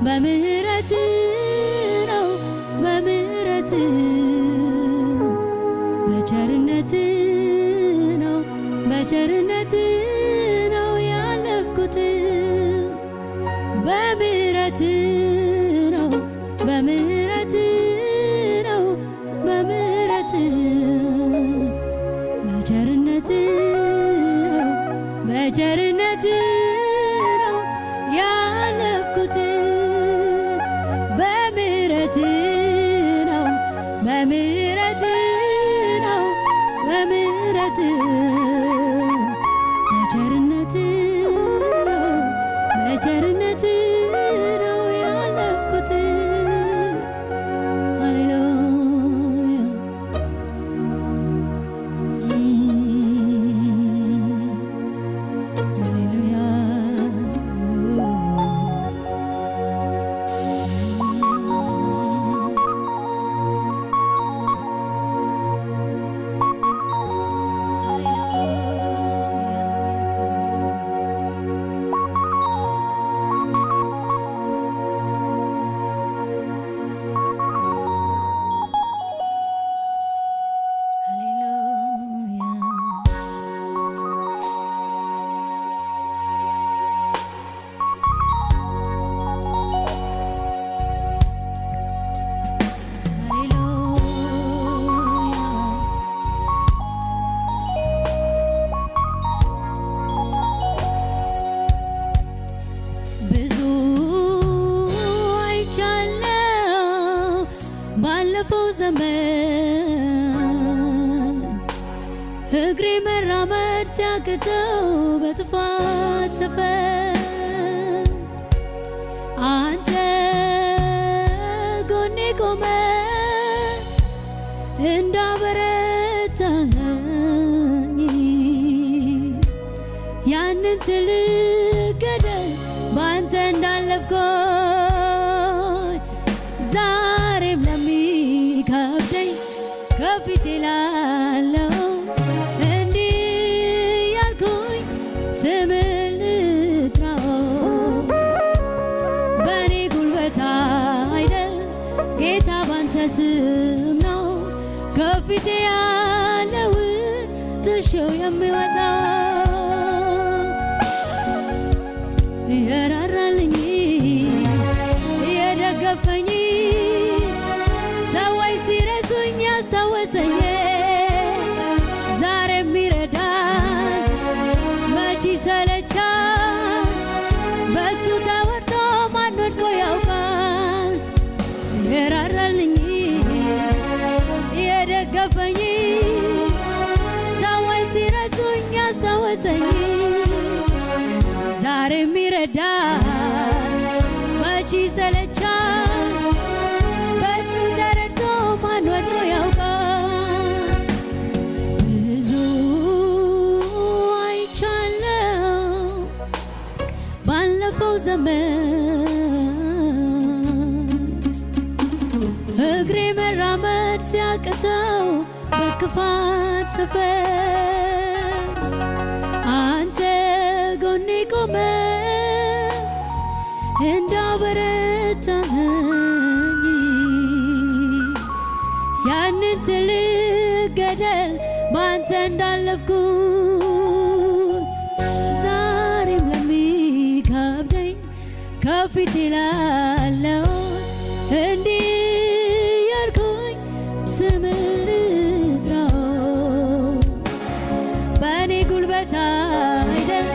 በምህረት ነው በምህረት በቸርነት ነው በቸርነት ነው ያለፍኩት በምህረት ነው በምህረት ነው በምህረት በቸርነት ነው በቸርነት ነው ያለፍኩት በምህረት ነው በምህረት ነው በምህረት በቸርነት ነው በቸርነት ነው ያለፍኩት ሃሌሉያ ሃሌሉያ ብዙ አይቻለው ባለፈው ዘመን እግሬ መራመድ ሲያቅተው በጥፋት ሰፈር አንተ ጎኔ ቆመ እንዳበረታኝ ያንን ትልቅ ገደል ባንተ እንዳለፍኩኝ ዛሬም ለሚከብደኝ ከፊቴ ላለው እንዲህ ያልኩኝ ስምህን ልጥራው በእኔ ጉልበት አይደል ጌታ ባንተ ስም ነው ከፊቴ ያለውን ትቼው የሚወጣው የራራልኝ የደገፈኝ ሰዎች ሲረሱኝ ያስታወሰኝ ዛሬ የሚረዳኝ መች ይሰለቻል በሱ ተወርቶ ማን ወድቆ ያውቃል የራራልኝ የደገፈኝ ሰዎች ሲረሱኝ ያስታወሰኝ ዛሬ የሚረዳኝ መች ይሰለቻል በሱ ተረድቶ ማን ወድቆ ያውቃል ብዙ አይቻለው ባለፈው ዘመን እግሬ መራመድ ሲያቅተው በክፋት ሰፈር አንተ ጎኔ ቆመ እንዳበረታኝ ያንን ትልቅ ገደል ባንተ እንዳለፍኩ ዛሬም ለሚከብደኝ ከፊቴ ላለው እንዲህ ያልኩኝ ስምህን ልጥራው በእኔ ጉልበት አይደል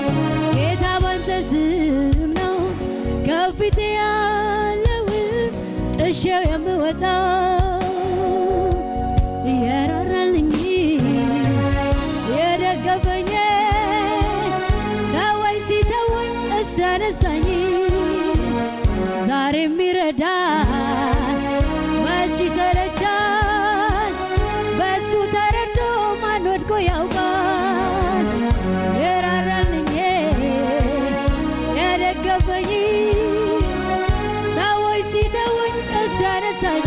ጌታ ባንተ ስም ነው ከፊቴ ያለውን ጥሼው የምወጣው የራራልኝ የደገፈኝ ሰዎች ሲተውኝ እሱ ያነሳኝ ዛሬ የሚረዳኝ መች ይሰለቻል በሱ ተረድቶ ማን ወድቆ ያውቃል የራራልኝ የደገፈኝ ሰዎች ሲተውኝ እሱ ያነሳኝ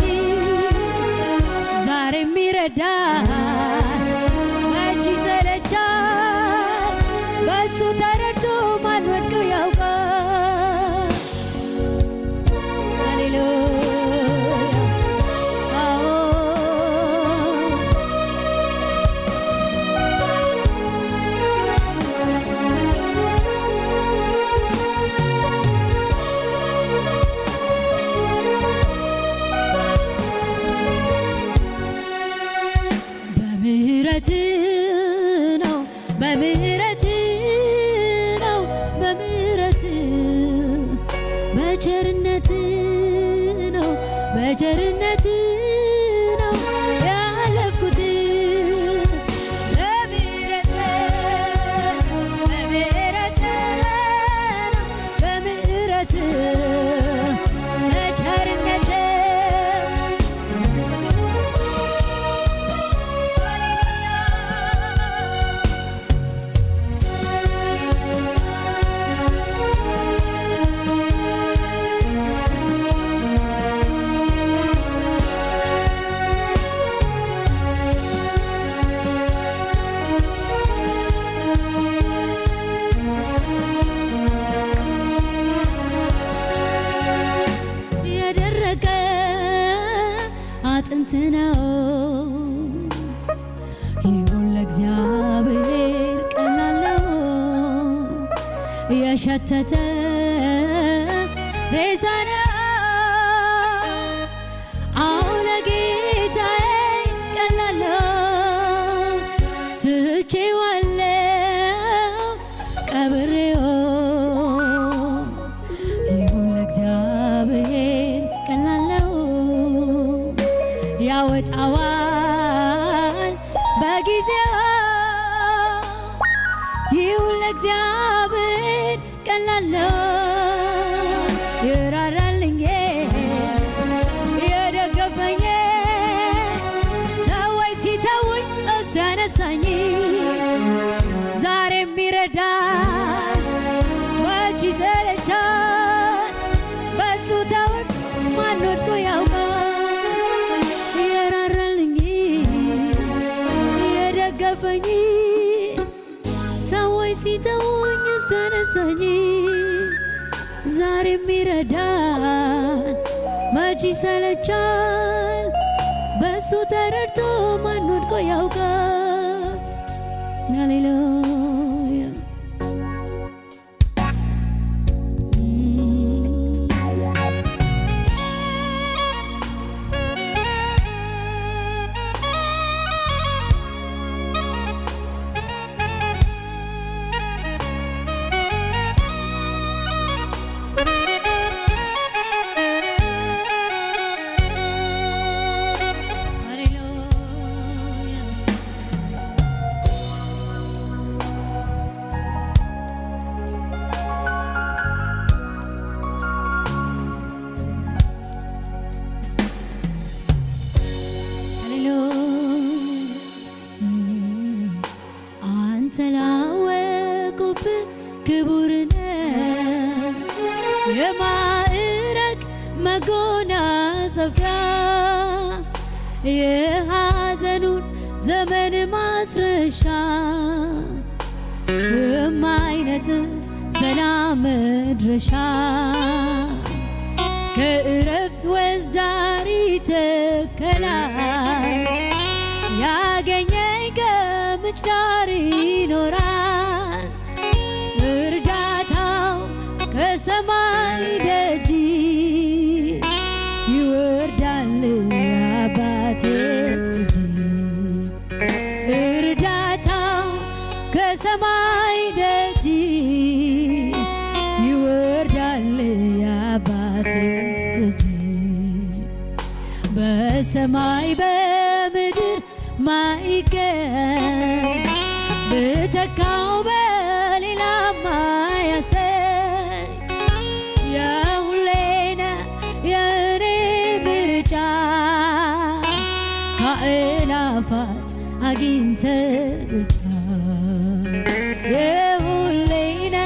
ዛሬ የሚረዳኝ መች ይሰለቻል በሱ ተረድቶ ማን ወድቆ ያውቃል በምሕረት በቸርነት ነው በቸርነት ነው ያለፍኩት በምሕረት በምሕረት በምሕረት በቸርነት አጥንት ነው ይሁን ለእግዚአብሔር ቀላል ነው የሸተተ ሬሳ ነው አሁን ለጌታዬ ቀላል ነው ትቼዋለሁ ቀብሬው ይሁን ለእግዚአብሔር ቀላል ነው ያወጣዋል በጊዜው ይሁን ለእግዚአብሔር ቀላል ነው ይራራልኝ የደገፈኝ ሰዎች ሲተውኝ እሱ ያነሳኝ ዛሬም ይረዳል መች ይሰለቻል በእሱ ተውት ማን ወድቆ ያውቃል ገፈኝ ሰዎች ሲተውኝ እሱ ያነሳኝ ዛሬም ይረዳል መች ይሰለቻል በእሱ ተረድቶ ማን ወድቆ ያውቃል ሃሌሉያ ተላወቁብህ ክቡርነ የማዕረግ መጎናጸፊያ የሐዘኑን ዘመን ማስረሻ የማይነጥፍ ሰላም መድረሻ ከእረፍት ወስዳሪ ተከላይ ያገኘኝ ከምንጭ ዳር ይኖራል እርዳታው ከሰማይ ደጅ ይወርዳል አባቴ እጅ እርዳታው ከሰማይ ደጅ ይወርዳል አባቴ እጅ በሰማይ በምድር ማይገኝ ብተካው በሌላ ማያሰኝ የሁሌነ የእኔ ምርጫ ከአእላፋት አግኝተ ብልጫ የሁሌነ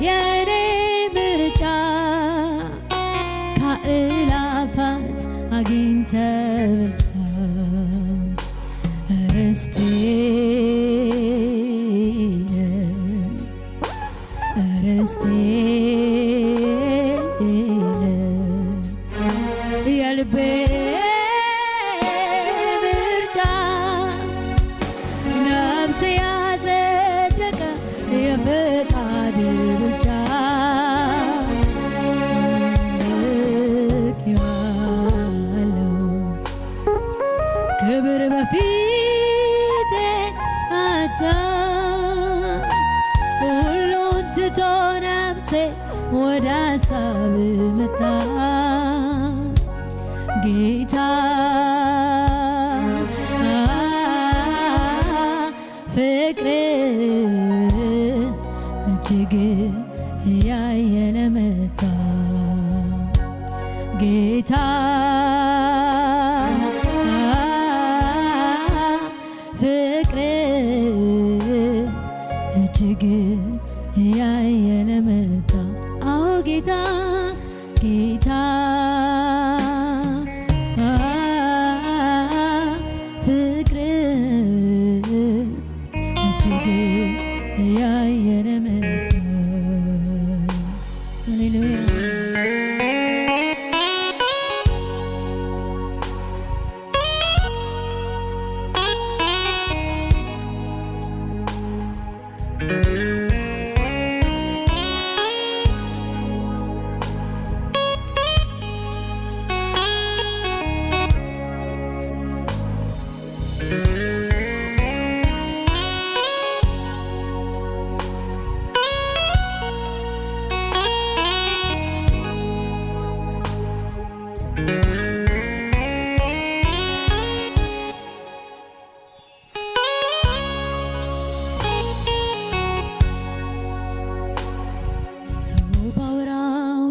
የእኔ ምርጫ ከአእላፋት አግኝተ ብልጫ ርስቴ ርስቴ የልቤ ምርጫ ነፍሴ ያጸደቀ የፈቃድ ብልጫ ልኬዋለሁ ክብር በፊቴ አታ ሁሉን ትቶና ሐሳብ መታ ጌታ ፍቅር እጅግ ያየለ መታ ጌታ ፍቅር እጅግ ያየለ መታ አዎ ጌታ ጌታ ፍቅር እጅግ ያየለ መታ ሃሌሉያ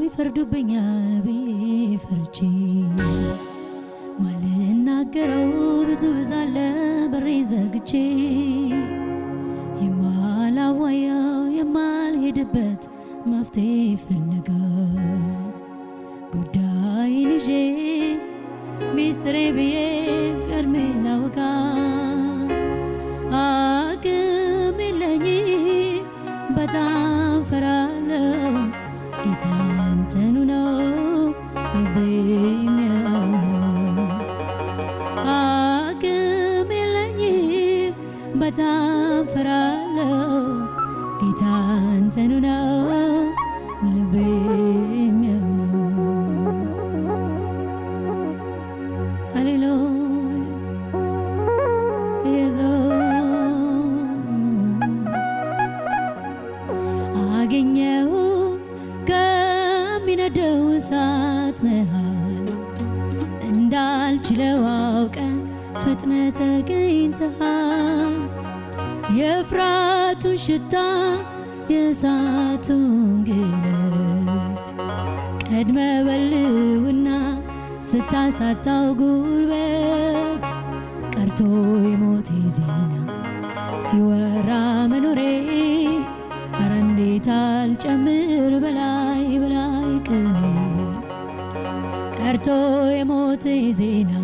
ይፈርዱብኛል ብዬ ፈርቼ ማልናገረው ብዙ ብዛለ በሬ ዘግቼ የማላዋየው የማልሄድበት መፍትሄ ፍለጋ ጉዳይን ይዤ ሚስጥሬ ብዬ ቀድሜ ላውጋ አቅም የለኝም በጣም ፈራለው ጌታ አንተኑ ነው ልቤ የሚያምነው አቅም የለኝም በጣም ፈራለው ጌታ አንተኑ ነው ልቤ የሚያምነው ሃሌሉያ አገኘው ከሚነደው እሳት መሃል እንዳልችለው አውቀ ፈጥነ ተገኝተሃል የፍራቱን ሽታ የእሳቱን ግለት ቀድመ በልውና ስታሳጣው ጉልበት ቀርቶ የሞቴ ዜና ሲወራ መኖሬ ኧረ እንዴት አልጨምር በላይ በላይ ቅኔ ቀርቶ የሞቴ ዜና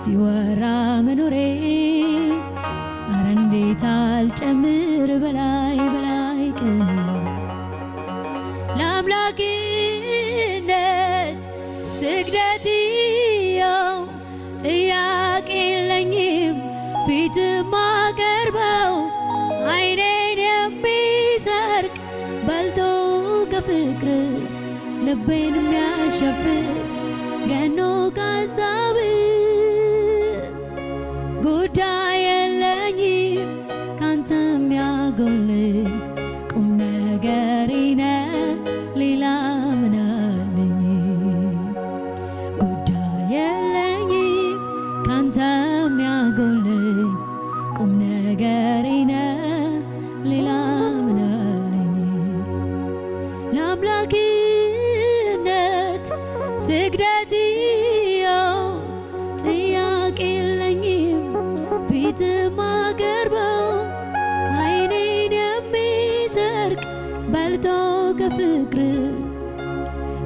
ሲወራ መኖሬ ኧረ እንዴት አልጨምር በላይ በላይ ቅኔ ለአምላክነት ስግደት ያው ጥያቄ የለኝም ፊት ማቀርበው አይኔን የሚሰርቅ በልቶ ከፍቅር ልቤን የሚያሸፍት ገኖ ካሳብ ጉዳይ የለኝም ካንተ የሚያጎል ቁም ነገሬ ነህ ሌላ ምን አለኝ ጉዳይ የለኝም ካንተ የሚያጎል ቁም ነገሬ ነህ ሌላ ምን አለኝ ለአምላክነት ስግደት ያው ጥያቄ የለኝም ፊት ማቀርበው አይኔን የሚሰርቅ በልቶ ከፍቅር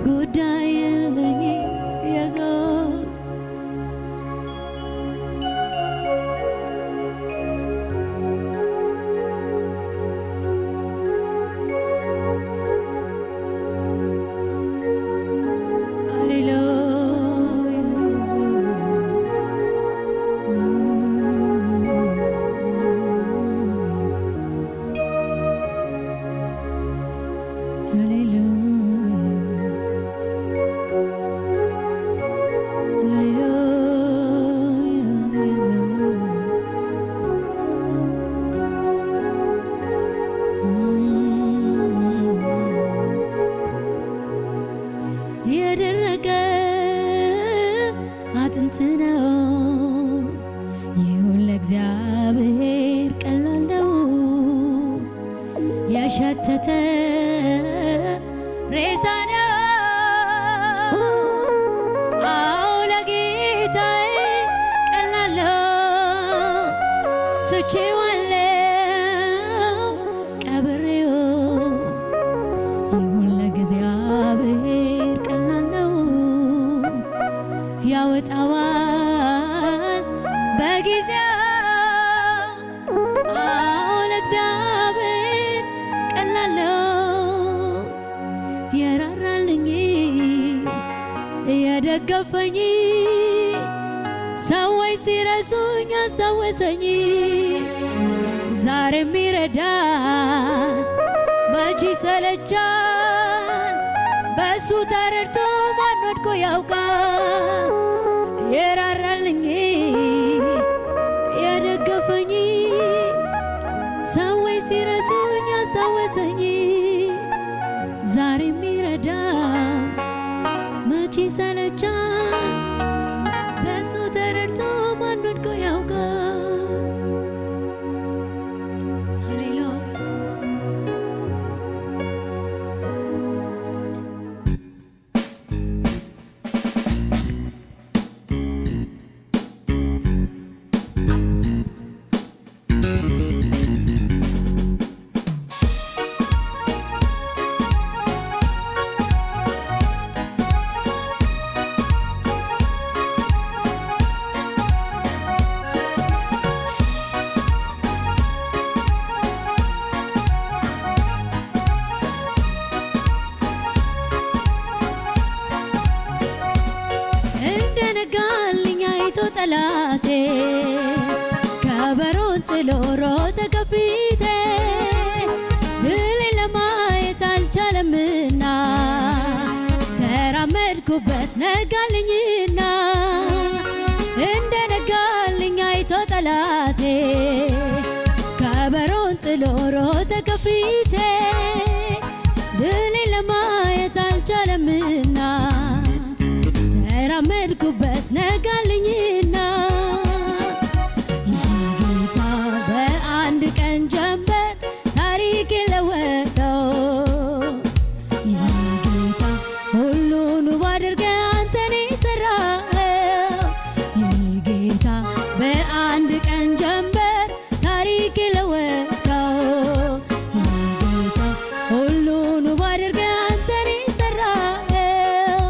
ጉዳይ የለኝም ኢየሱስ የሸተተ ሬሳ ነው። አዎ ለጌታዬ ቀላል ነው። ትቼዋለሁ ቀብሬው ይሁን ለእግዚአብሔር ቀላል ነው። ያወጣዋል በጊዜው ለእግዚአብሔር ቀላል ነው። የራራልኝ የደገፈኝ ሰዎች ሲረሱኝ አስታወሰኝ። ዛሬም ይረዳል መች ይሰለቻል። በሱ ተረድቶ ማን ወድቆ ያውቃል። የራራልኝ የደገፈኝ ሰዎች ሲረሱኝ አስታወሰኝ። ዛሬም ይረዳል መች ይሰለቻል። በሱ ተረድቶ ማን ወድቆ ያውቃል። ሃሌሉያ ጠላቴ ከበሮን ጥሎ ሮጠ ከፊቴ። ድሌን ለማየት አልቻለምና ተራመድኩበት ነጋልኝና። እንደ ነጋልኝ አይቶ ጠላቴ ከበሮን ጥሎ ሮጠ ከፊቴ። ድሌን ለማየት አልቻለምና ተራመድኩበት ነጋልኝና። ጌታ በአንድ ቀን ጀንበር ታሪክ ለወጠው። ጌታ ሁሉን ውብ አድርገህ አንተን የሠራኸው። ጌታ በአንድ ቀን ጀንበር ታሪክ ለወጠው። ጌታ ሁሉን ውብ አድርገህ አንተን የሠራኸው።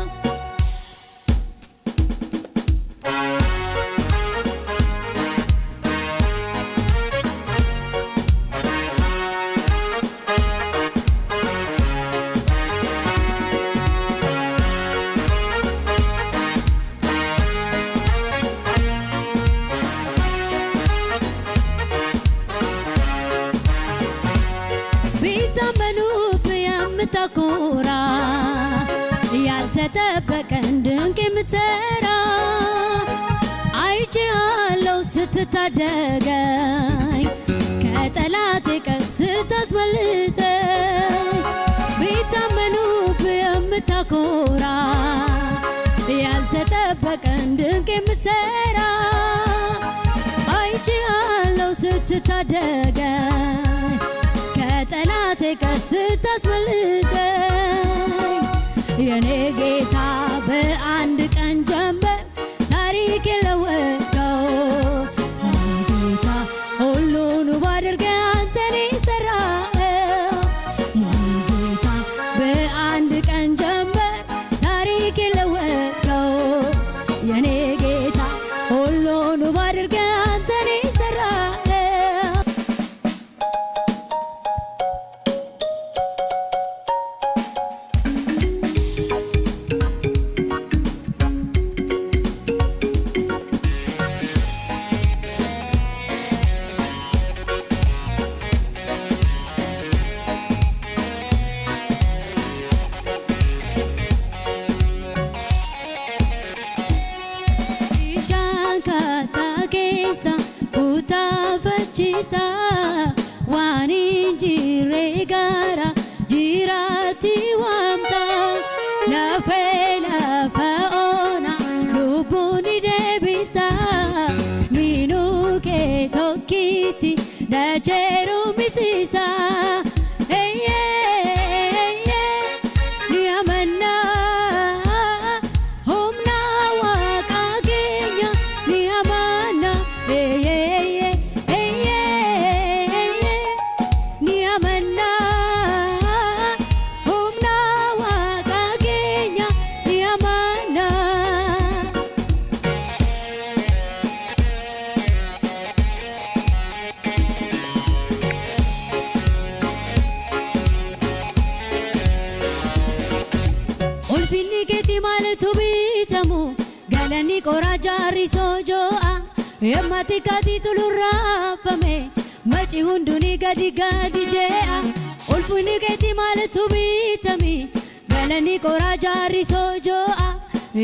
ቢታመኑብህ የምታኮራ ያልተጠበቀን ድንቅ የምትሠራ አይቼአለሁ ስትታደገኝ ከጠላቴ ቀስት ስታስመልጠኝ። ቢታመኑብህ የምታኮራ ያልተጠበቀን ድንቅ የምትሠራ አይቼአለሁ ስትታደገኝ ከጠላቴ ቀስት ስታስመልጠኝ። የኔ ጌታ በአንድ ቀን ጀንበር ታሪክ የለወጥከው። ጌታ ሁሉን ውብ አድርገህ አንተን የሠራኸው። ጌታ በአንድ ቀን ጀንበር ታሪክ የለወጥከው። የኔ ጌታ ሁሉን ውብ አድርገህ አንተን የሠራኸው። Futa waan injirre gara jirati wamta lafa ona lubuni debista minuke tokkiti dacheru misisa galani qoraja risojoa yemmati kati tulurafame machi hunduni gadi gadi jea ulfuni keti malatu bitami galani qoraja risojoa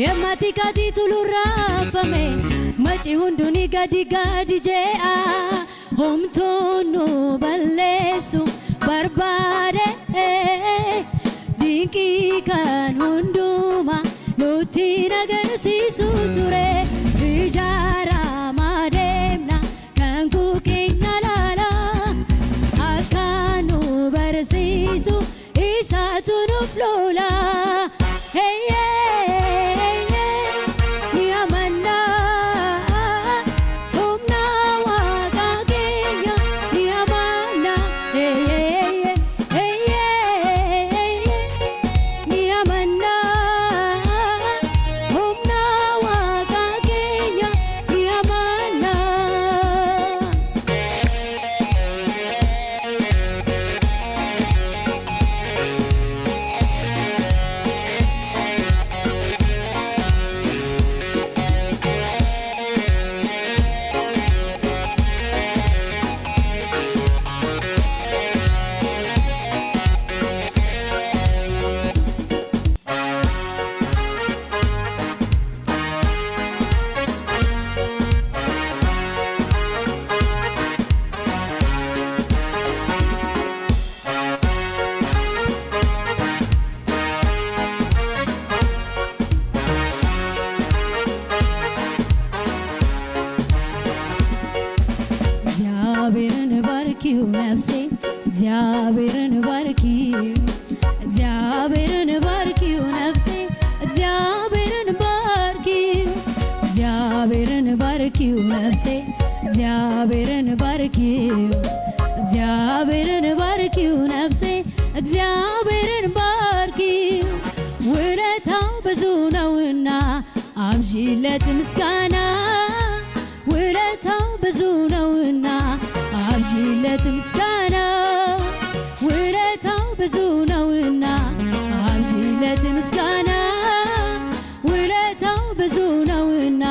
yemmati kati tulurafame machi hunduni gadi gadi jea homtonu ballesu barbade dinki kan hunduma nuti nagarsiisu ture ijara mademna kan kukina lala akanu barsiisu isatu nuflola hey hey yamanna humna waqaqiya yamanna hey yamanna humna waqaqiya yamanna እግዚአብሔርን ባርኪው ነፍሴ እግዚአብሔርን ባርኪው እግዚአብሔርን ባርኪው ነፍሴ እግዚአብሔርን ባርኪው እግዚአብሔርን ባርኪው ነፍሴ እግዚአብሔርን ባርኪው እግዚአብሔርን ባርኪው ነፍሴ እግዚአብሔርን ባርኪው ውለታው ብዙ ነውና አብዢለት ምስጋና ውለታው ብዙ ነውና አብዢለት ምስጋና ውለታው ብዙ ነውና አብዢለት ምስጋና ውለታው ብዙ ነውና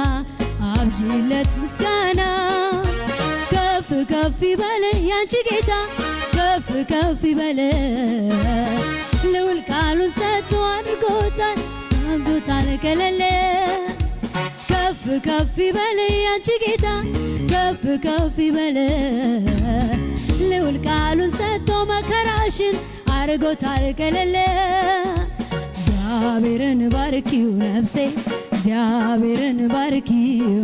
አብዢለት ምስጋና ከፍ ከፍ ይበል ያንቺ ጌታ ከፍ ከፍ ይበል ልዑል ቃሉን ሰጥቶ አድርጎታል ገለለ ከፍ ከፍ ይበል ያንቺ ጌታ ከፍ ከፍ ይበል ልዑል ቃሉን ሰጥቶ መከራሽን አርጎታል ቀለል እግዚአብሔርን ባርኪው ነፍሴ እግዚአብሔርን ባርኪው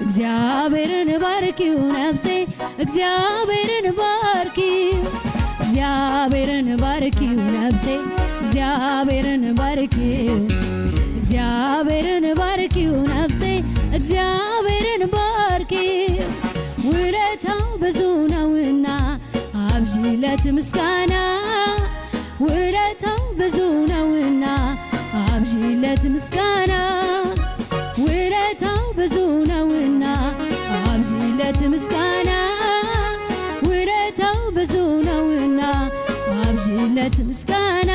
እግዚአብሔርን ባርኪው ነፍሴ እግዚአብሔርን ባርኪው እግዚአብሔርን ባርኪው ነፍሴ እግዚአብሔርን ባርኪው እግዚአብሔርን ባርኪው ነፍሴ እግዚአብሔርን ባርኪው ውለታው ብዙ ነውና አብዢለት ምስጋና ውለታው ብዙ ነውና አብዢለት ምስጋና ውለታው ብዙ ነውና አብዢለት ምስጋና ውለታው ብዙ ነውና አብዢለት ምስጋና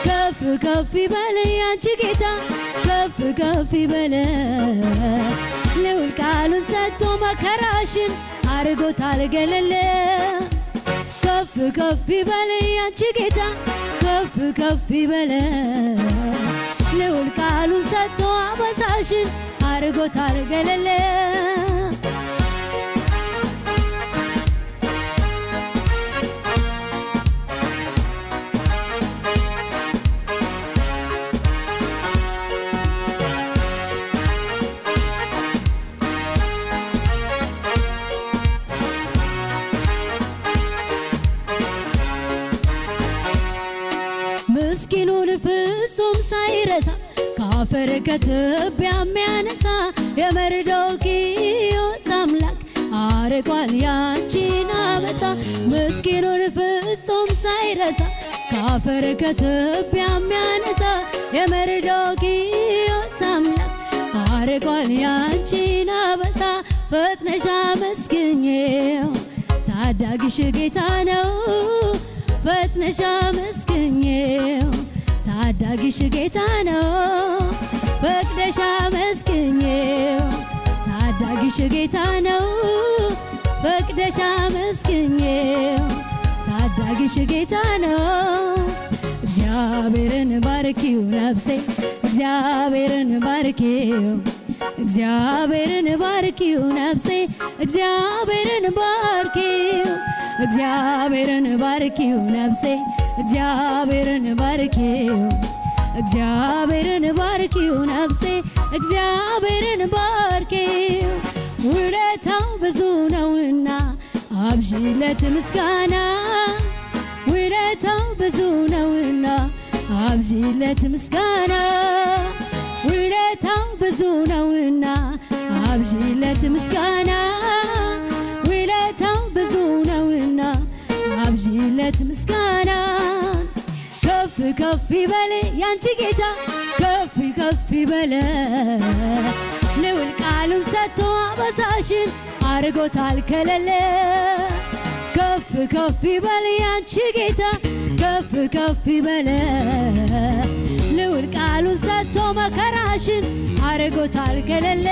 ከፍ ከፍ ይበል ያንቺ ጌታ ከፍ ከፍ ይበል ልዑል ቃሉን ሰጥቶ መከራሽን አርጎታል ገለል ከፍ ከፍ ይበል ያንቺ ጌታ ከፍ ከፍ ይበል ልዑል ቃሉን ሰጥቶ አበሳሽን አርጎታል ገለል ምስኪኑን ፍጹም ሳይረሳ ካፈር ከትቢያ የሚያነሳ የመርዶክዮስ አምላክ አርቋል ያንቺን አበሳ ምስኪኑን ፍጹም ሳይረሳ ካፈር ከትቢያ የሚያነሳ የመርዶክዮስ አምላክ አርቋል ያንቺን አበሳ ፈጥነሽ አመስግኚው ታዳጊሽ ጌታ ነው ፈጥነሽ አመስግኚው ታዳጊሽ ጌታ ነው ፈቅደሽ አመስግኜው ታዳጊሽ ጌታ ነው ፈቅደሽ አመስግኜው ታዳጊሽ ጌታ ነው እግዚአብሔርን ባርኪው ነፍሴ እግዚአብሔርን ባርኪው እግዚአብሔርን ባርኪው ነፍሴ እግዚአብሔርን ባርኪው እግዚአብሔርን ባርኪው ነፍሴ እግዚአብሔርን ባርኪው እግዚአብሔርን ባርኪው ነፍሴ እግዚአብሔርን ባርኪው ውለታው ብዙ ነውና አብዢለት ምስጋና ውለታው ብዙ ነውና አብዢለት ምስጋና ውለታው ብዙ ነውና አብዢለት ምስጋና ውለታው ብዙ ነውና አብዢለት ምስጋና ከፍ ከፍ ይበል ያንቺ ጌታ ከፍ ከፍ ይበል ልዑል ቃሉን ሰጥቶ አበሳሽን አርጎታል ከለለ ከፍ ከፍ ይበል ያንቺ ጌታ ከፍ ከፍ ይበል ልዑል ቃሉን ሰጥቶ መከራሽን አርጎታል ከለለ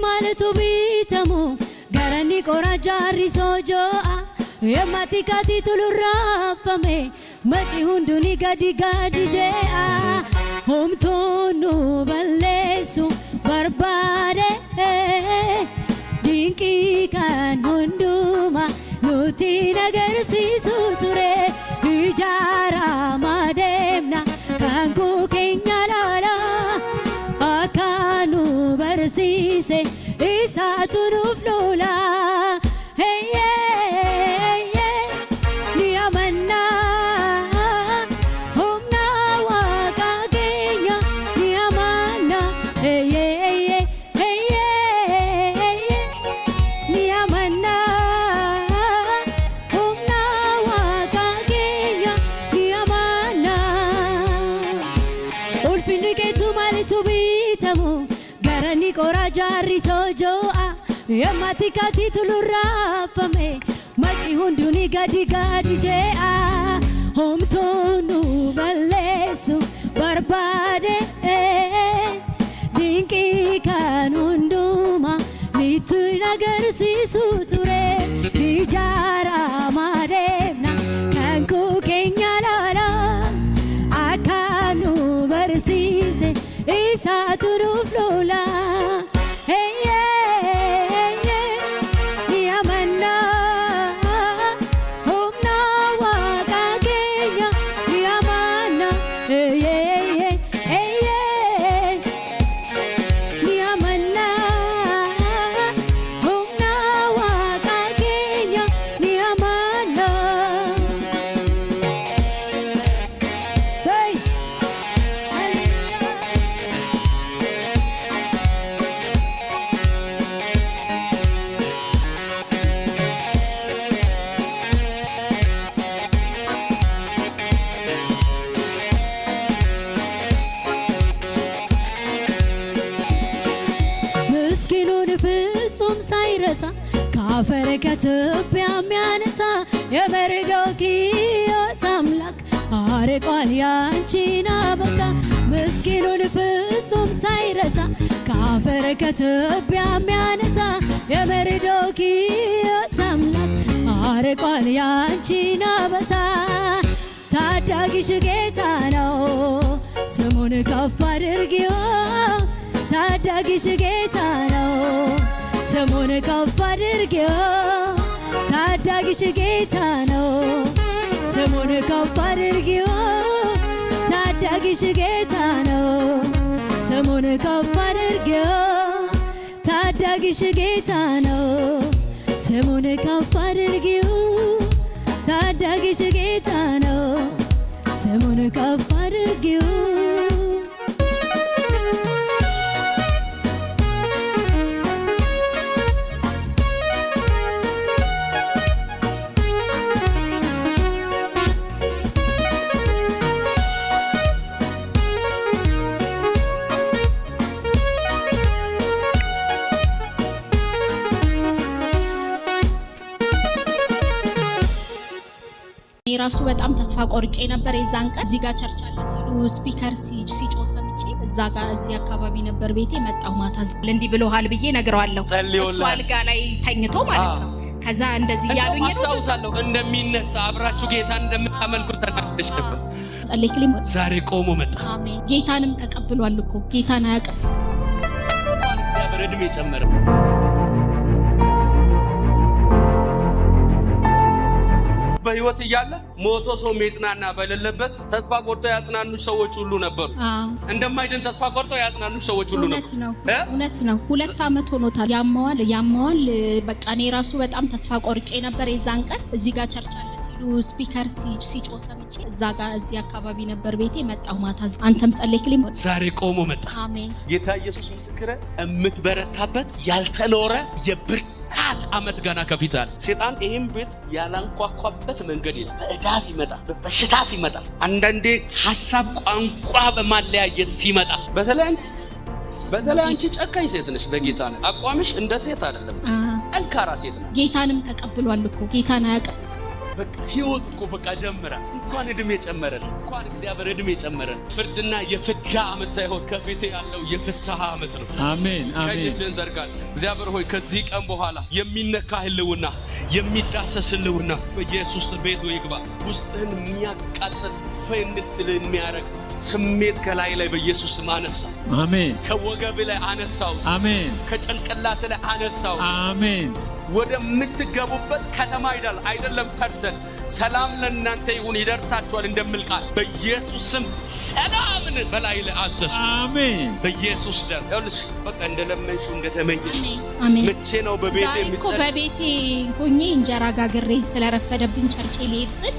ማለቱ ቢተሙ ገረኒ ቆራጃሪ ሶጆአ የማቲካቲ ቱሉራፈሜ መጪ ሁንዱኒ ጋዲ ጋዲ ጄአ ሆምቶኑ በሌሱ በርባዴ ድንቂ ካን ሁንዱማ ኑቲ ነገርሲሱ ቱሬ ኢጃራ ማዴምና ካንኩ ኬኛ ላላ አካኑ በርሲሴ ኢሳቱ ኑፍሎላ ሄዬ ኒያመና ሁምና ዋቃጌኛ ኒያማና ሄዬ ሄዬ ኒያመና ሁምና ዋቃጌኛ ኒያማና ኡልፊን ቄቱ ማለቱ ቢተሙ ገረኒ ቆራጃሪ ሶጆአ የማቲካቲ ቱሉራፈሜ መጪ ሁንዱኒ ጋዲ ጋዲ ጄአ ሆምቶኑ በሌሱ በርባዴ ድንቂ ካን ሁንዱማ ሚቱ ነገርሲሱ ቱሬ ኢጃራ ማዴምና ከንኩ ኬኛ ላላ አካኑ በርሲሴ ኢሳቱ ኑፍሎላ ሄዬ ኒያመና ሁምና ዋቃጌኛ ኒያማና ሄዬ ኒያመና ሁምና ዋቃጌኛ ኒያማና ሰይ ምስኪኑን ፍጹም ሳይረሳ ከአፈር ከትቢያ የሚያነሳ የመርዶክዮስ አምላክ አርቋል ያንቺን አበሳ ምስኪኑን ፍጹም ሳይረሳ ከአፈር ከትቢያ የሚያነሳ የመርዶክዮስ አምላክ አርቋል ያንቺን አበሳ ታዳጊሽ ጌታ ነው ስሙን ከፍ አድርጊው ታዳጊሽ ጌታ ነው ስሙን ከፍ አድርጊው ታዳጊሽ ጌታ ነው ስሙን ከፍ አድርጊው ታዳጊሽ ጌታ ነው ስሙን ከፍ አድርጊው ታዳጊሽ ጌታ ነው ስሙን ከፍ አድርጊው ታዳጊሽ ጌታ ነው ስሙን ከፍ አድርጊው ራሱ በጣም ተስፋ ቆርጬ ነበር። የዛን ቀን እዚህ ጋር ቸርች አለ ሲሉ ስፒከር ሲጮ ሰምቼ እዛ ጋር እዚህ አካባቢ ነበር ቤቴ መጣሁ። ማታ እንዲህ ብሎሃል ብዬ ነግረዋለሁ። እሱ አልጋ ላይ ተኝቶ ማለት ነው። ከዛ እንደዚህ ያሉኝ ነው አስታውሳለሁ። እንደሚነሳ አብራችሁ ጌታን እንደምታመልኩ ተናግረሽ ነበር። ጸለይክልኝ። ዛሬ ቆሞ መጣ። አሜን። ጌታንም ተቀብሏል እኮ ጌታን አያውቅም። እግዚአብሔር እድሜ ጨመረ። በህይወት እያለ ሞቶ ሰው መጽናና በሌለበት ተስፋ ቆርጦ ያጽናኑሽ ሰዎች ሁሉ ነበሩ። እንደማይድን ተስፋ ቆርጦ ያጽናኑሽ ሰዎች ሁሉ ነበሩ። እውነት ነው። 2 ዓመት ሆኖታል። ያማዋል። በቃ እኔ ራሱ በጣም ተስፋ ቆርጬ ነበር። የዛን ቀን እዚህ ጋር ቸርች አለ ሲሉ ስፒከር ሲጮ ሰምቼ እዛ ጋር እዚህ አካባቢ ነበር ቤቴ መጣሁ። ማታ አንተም ጸለይክልኝ። ዛሬ ቆሞ መጣ። አሜን። ጌታ ኢየሱስ ምስክረ እምትበረታበት ያልተኖረ የብርታት ዓመት ገና ከፊታል። ሰይጣን ይሄን ቤት ያላንኳኳበት መንገድ የለም። በእዳ ሲመጣ፣ በበሽታ ሲመጣ፣ አንዳንዴ ሐሳብ ቋንቋ በማለያየት ሲመጣ፣ በተለይ አንቺ ጨካኝ ሴት ነሽ። በጌታ ነው አቋምሽ እንደ ሴት አይደለም፣ ጠንካራ ሴት ነው። ጌታንም ተቀብሏል እኮ ጌታን አያውቅም። በቃ ህይወት እኮ በቃ ጀመረ። እንኳን እድሜ ጨመረን፣ እንኳን እግዚአብሔር እድሜ ጨመረን። ፍርድና የፍዳ ዓመት ሳይሆን ከፊቴ ያለው የፍስሐ ዓመት ነው። አሜን አሜን። ቀኝ እጅን ዘርጋል። እግዚአብሔር ሆይ ከዚህ ቀን በኋላ የሚነካ ህልውና፣ የሚዳሰስ ህልውና በኢየሱስ ቤቱ ይግባ። ውስጥህን የሚያቃጥል ፈንድል የሚያረግ ስሜት ከላይ ላይ በኢየሱስ ስም አነሳ። አሜን። ከወገብ ላይ አነሳው። አሜን። ከጭንቅላት ላይ አነሳው። አሜን። ወደምትገቡበት ከተማ አይደለም ፐርሰን ሰላም ለእናንተ ይሁን ይደርሳችኋል እንደምል ቃል በኢየሱስ ስም ሰላምን በላይ ላይ አዘዝ። አሜን። በኢየሱስ ደም ይኸውልሽ፣ በቃ እንደለመንሽው እንደተመኘሽ መቼ ነው በቤቴ የሚጸልይ? በቤቴ ሆኜ እንጀራ ጋግሬ ስለረፈደብኝ ቸርቼ ልሄድ ስል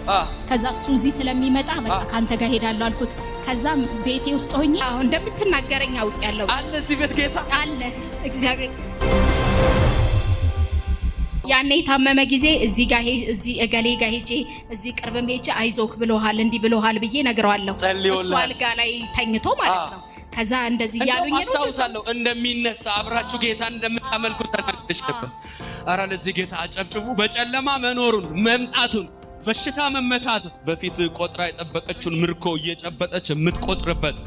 ከዛ እሱ እዚህ ስለሚመጣ በቃ ካንተ ጋር ሄዳለሁ አልኩት። ከዛም ቤቴ ውስጥ ሆኜ አሁን እንደምትናገረኝ አውቄያለሁ። አለ እዚህ ቤት ጌታ አለ። እግዚአብሔር ያኔ ታመመ ጊዜ እዚህ እገሌ ጋር ሄጄ እዚህ ቅርብም ሄጄ አይዞክ ብሎሃል እንዲህ ብሎሃል ብዬ ነግረዋለሁ። እሱ አልጋ ላይ ተኝቶ ማለት ነው። ከዛ እንደዚህ ያሉኝ ነው አስታውሳለሁ። እንደሚነሳ አብራችሁ ጌታን እንደምታመልኩ ተናግረሽ ነበር። ኧረ ለዚህ ጌታ አጨብጭቡ። በጨለማ መኖሩን መምጣቱን በሽታ መመታት በፊት ቆጥራ የጠበቀችውን ምርኮ እየጨበጠች የምትቆጥርበት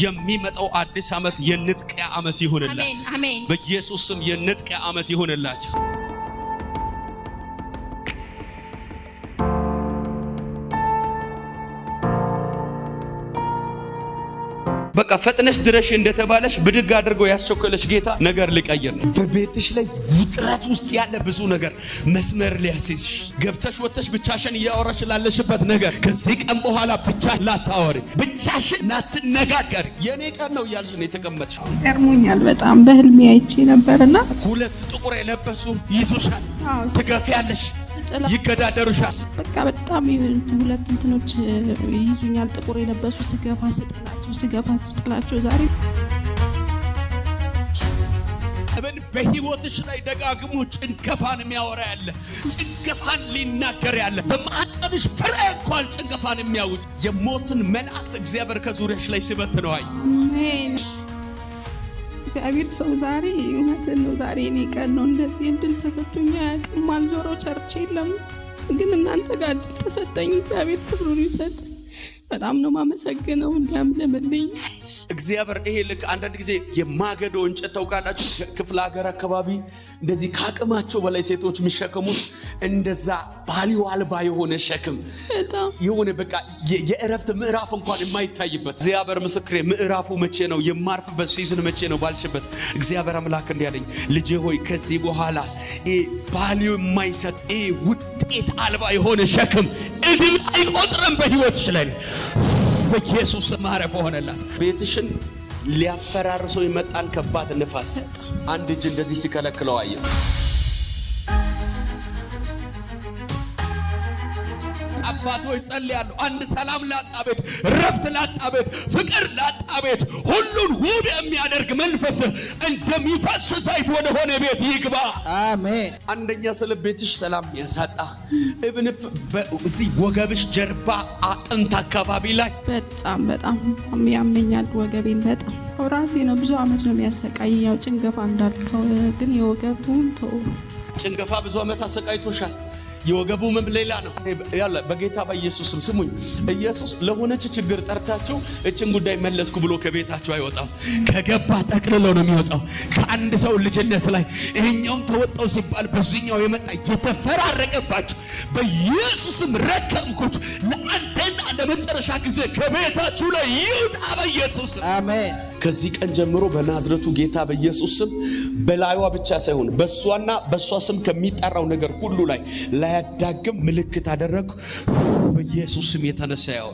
የሚመጣው አዲስ ዓመት የንጥቂያ ዓመት ይሁንላት። በኢየሱስ ስም የንጥቂያ ዓመት ይሁንላችሁ። በቃ ፈጥነሽ ድረሽ እንደተባለሽ ብድግ አድርጎ ያስቸኮለሽ ጌታ ነገር ሊቀይር ነው። በቤትሽ ላይ ውጥረት ውስጥ ያለ ብዙ ነገር መስመር ሊያስይዝሽ ገብተሽ ወጥተሽ ብቻሽን እያወራሽ ላለሽበት ነገር ከዚህ ቀን በኋላ ብቻሽን ላታወሪ፣ ብቻሽን ላትነጋገር የኔ ቀን ነው እያልሽ ነው የተቀመጥሽ። ገርሞኛል በጣም በህልሜ አይቼ ነበርና 2 ጥቁር የለበሱ ይዙሻል፣ ትገፊያለሽ፣ ይገዳደሩሻል። በቃ በጣም 2 እንትኖች ይዙኛል፣ ጥቁር የለበሱ ስገፋ ስጥላቸው ዛሬ በህይወትሽ ላይ ደጋግሞ ጭንገፋን የሚያወራ ያለ፣ ጭንገፋን ሊናገር ያለ፣ በማህፀንሽ ፍሬ እንኳን ጭንገፋን የሚያውጅ የሞትን መላእክት እግዚአብሔር ከዙሪያሽ ላይ ሲበትነው አይ። አሜን። እግዚአብሔር ሰው ዛሬ እውነትን ነው። ዛሬ እኔ ቀን ነው። እንደዚህ እድል ተሰጥቶኝ አያውቅም። አልዞረው ቸርች የለም፣ ግን እናንተ ጋር እድል ተሰጠኝ። እግዚአብሔር ክብሩን ይሰጥ። በጣም ነው ማመሰግነው። ለምልኝ እግዚአብሔር። ይሄ ልክ አንዳንድ ጊዜ የማገዶ እንጨት ታውቃላችሁ፣ ክፍለ ሀገር አካባቢ እንደዚህ ከአቅማቸው በላይ ሴቶች የሚሸከሙት እንደዛ ባሊው አልባ የሆነ ሸክም የሆነ በቃ የእረፍት ምዕራፍ እንኳን የማይታይበት። እግዚአብሔር ምስክሬ፣ ምዕራፉ መቼ ነው የማርፍበት ሲዝን መቼ ነው ባልሽበት፣ እግዚአብሔር አምላክ እንዲያለኝ ልጄ ሆይ ከዚህ በኋላ ባሊው የማይሰጥ ውጤት አልባ የሆነ ሸክም እድል አይቆጥርም በህይወትሽ ላይ። በኢየሱስ ማረፍ ሆነላት። ቤትሽን ሊያፈራርሰው የመጣን ከባድ ንፋስ አንድ እጅ እንደዚህ ሲከለክለው አየ። አባቶች ጸልያለሁ። አንድ ሰላም ላጣ ቤት፣ ረፍት ላጣ ቤት፣ ፍቅር ላጣ ቤት ሁሉን ውብ የሚያደርግ መንፈስ እንደሚፈስ ዘይት ወደ ሆነ ቤት ይግባ። አሜን። አንደኛ ስለ ቤትሽ ሰላም ያሳጣ እብንፍ በዚህ ወገብሽ ጀርባ አጥንት አካባቢ ላይ በጣም ያመኛል። ወገቤን በጣም ራሴ ነው ብዙ አመት ነው የሚያሰቃይ። ያው ጭንገፋ እንዳልከው ግን የወገቡን ተው። ጭንገፋ ብዙ አመት አሰቃይቶሻል። የወገቡ ህመም ሌላ ነው። ያለ በጌታ በኢየሱስም ስሙኝ። ኢየሱስ ለሆነች ችግር ጠርታችሁ እችን ጉዳይ መለስኩ ብሎ ከቤታችሁ አይወጣም። ከገባ ጠቅልሎ ነው የሚወጣው። ከአንድ ሰው ልጅነት ላይ ይሄኛውን ተወጣው ሲባል በዚህኛው የመጣ የተፈራረቀባችሁ በኢየሱስም ረከምኩት ለአንዴና ለመጨረሻ ጊዜ ከቤታችሁ ላይ ይውጣ በኢየሱስ አሜን። ከዚህ ቀን ጀምሮ በናዝሬቱ ጌታ በኢየሱስ ስም በላይዋ ብቻ ሳይሆን በሷና በሷ ስም ከሚጠራው ነገር ሁሉ ላይ ላያዳግም ምልክት አደረግኩ በኢየሱስ ስም የተነሳ ያው